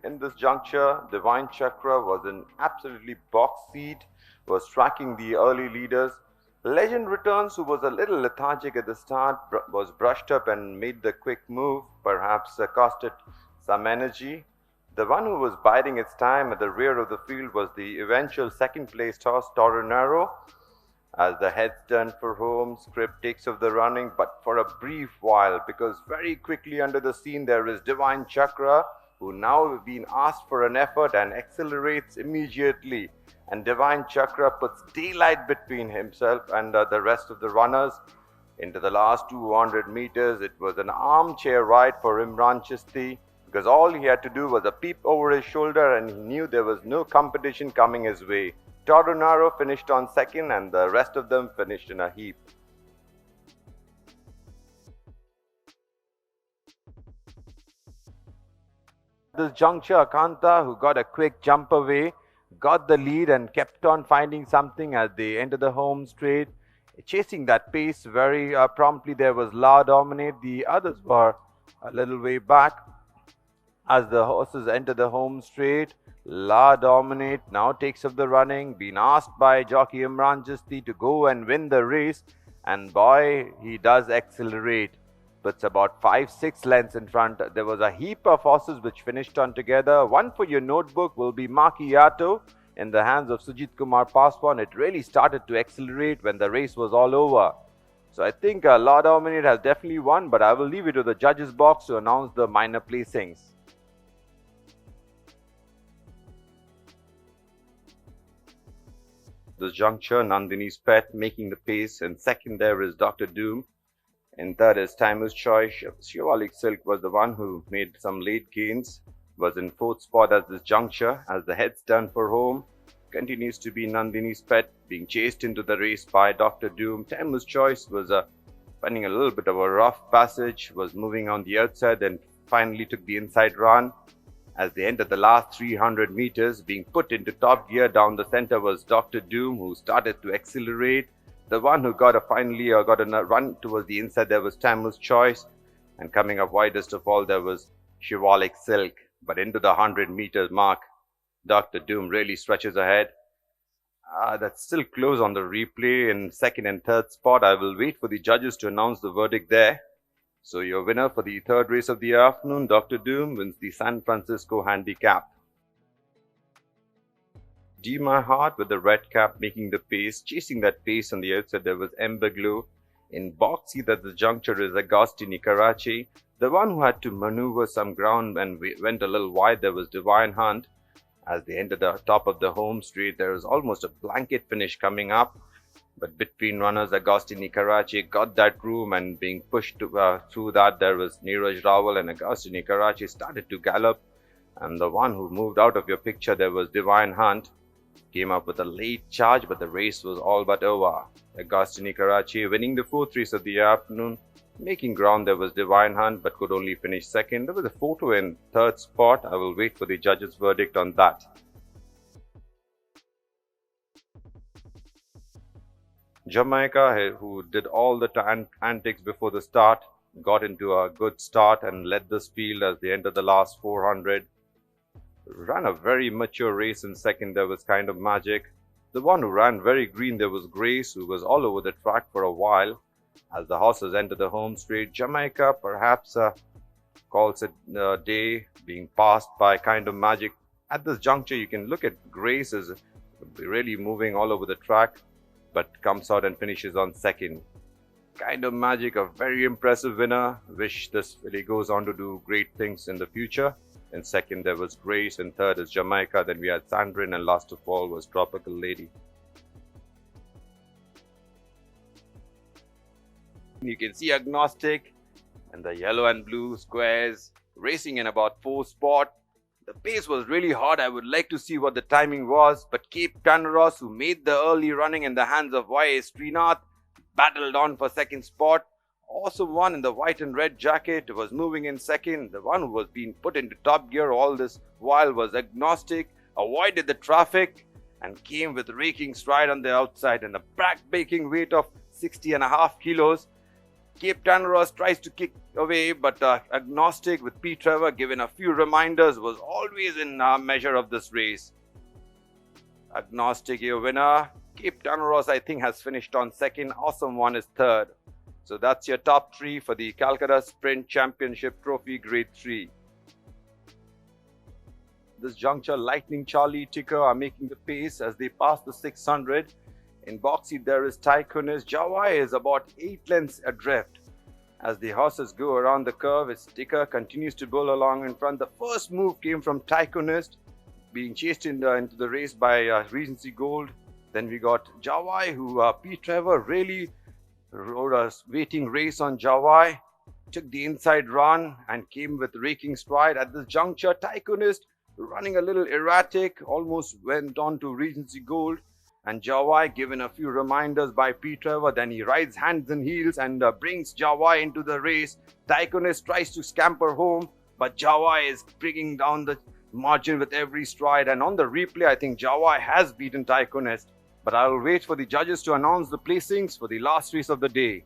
In this juncture, Divine Chakra was in absolutely box seat, was tracking the early leaders. Legend Returns, who was a little lethargic at the start, was brushed up and made the quick move, perhaps costed some energy. The one who was biding its time at the rear of the field was the eventual second placed horse, Toronaro. As the heads turn for home, Script takes off the running, but for a brief while, because very quickly under the scene there is Divine Chakra, who now been asked for an effort and accelerates immediately. And Divine Chakra puts daylight between himself and the rest of the runners. Into the last 200 meters, it was an armchair ride for Imran Chisti, because all he had to do was a peep over his shoulder and he knew there was no competition coming his way. Toronaro finished on second and the rest of them finished in a heap. At this juncture, Akanta, who got a quick jump away, got the lead and kept on finding something at the end of the home straight. Chasing that pace very promptly, there was La Dominate. The others were a little way back. As the horses enter the home straight, La Dominate now takes up the running, been asked by jockey Imran Chisti to go and win the race, and boy, he does accelerate. Puts about 5-6 lengths in front. There was a heap of horses which finished on together. One for your notebook will be Macchiato in the hands of Sujit Kumar Paswan. It really started to accelerate when the race was all over. So I think La Dominate has definitely won, but I will leave it to the judges box to announce the minor placings. This juncture, Nandini's Pet making the pace. In second there is Dr. Doom. In third is Timer's Choice. Shivalik Silk was the one who made some late gains. Was in fourth spot at this juncture. As the heads turn for home, continues to be Nandini's Pet, being chased into the race by Dr. Doom. Timer's Choice was finding a little bit of a rough passage, was moving on the outside and finally took the inside run. As they entered the last 300 meters, being put into top gear down the center was Dr. Doom, who started to accelerate. The one who got a run towards the inside, there was Tamu's Choice. And coming up widest of all, there was Shivalik Silk. But into the 100 meters mark, Dr. Doom really stretches ahead. That's still close on the replay in second and third spot. I will wait for the judges to announce the verdict there. So your winner for the third race of the afternoon, Dr. Doom, wins the San Francisco Handicap. D My Heart with the red cap making the pace. Chasing that pace on the outside, there was Ember Glow. In box seat at the juncture is Agostini Karachi. The one who had to maneuver some ground and went a little wide, there was Divine Hunt. As they entered the top of the home straight, there was almost a blanket finish coming up. But between runners, Agostini Karachi got that room, and being pushed through that, there was Neeraj Rawal, and Agostini Karachi started to gallop. And the one who moved out of your picture, there was Divine Hunt. Came up with a late charge, but the race was all but over. Agostini Karachi winning the fourth race of the afternoon. Making ground, there was Divine Hunt, but could only finish second. There was a photo in third spot. I will wait for the judges' verdict on that. Jamaica, who did all the antics before the start, got into a good start and led this field as they entered the last 400. Ran a very mature race in second, there was Kind of Magic. The one who ran very green, there was Grace, who was all over the track for a while. As the horses entered the home straight, Jamaica perhaps calls it a day, being passed by Kind of Magic. At this juncture, you can look at Grace as really moving all over the track, but comes out and finishes on second. Kind of Magic, a very impressive winner. Wish this really goes on to do great things in the future. In second, there was Grace. In third is Jamaica. Then we had Sandrin, and last of all was Tropical Lady. You can see Agnostic and the yellow and blue squares racing in about fourth spot. The pace was really hot. I would like to see what the timing was, but Cape Tanaros, who made the early running in the hands of Y.A. Srinath, battled on for second spot. Also one in the white and red jacket was moving in second. The one who was being put into top gear all this while was Agnostic, avoided the traffic and came with raking stride on the outside and a back-breaking weight of 60.5 kilos. Cape Tanaros tries to kick away, but Agnostic with P. Trevor given a few reminders was always in measure of this race. Agnostic your winner. Cape Tanaros I think has finished on second. Awesome One is third. So that's your top three for the Calcutta Sprint Championship Trophy Grade 3. This juncture, Lightning Charlie Ticker are making the pace as they pass the 600. In boxy, there is Tycoonist. Jawai is about 8 lengths adrift. As the horses go around the curve, its Ticker continues to bowl along in front. The first move came from Tycoonist, being chased into the race by Regency Gold. Then we got Jawai, who P. Trevor really rode a waiting race on Jawai, took the inside run and came with raking stride. At this juncture, Tycoonist running a little erratic, almost went on to Regency Gold. And Jawai given a few reminders by P. Trevor. Then he rides hands and heels and brings Jawai into the race. Tycoonist tries to scamper home, but Jawai is bringing down the margin with every stride. And on the replay, I think Jawai has beaten Tycoonist. But I will wait for the judges to announce the placings for the last race of the day.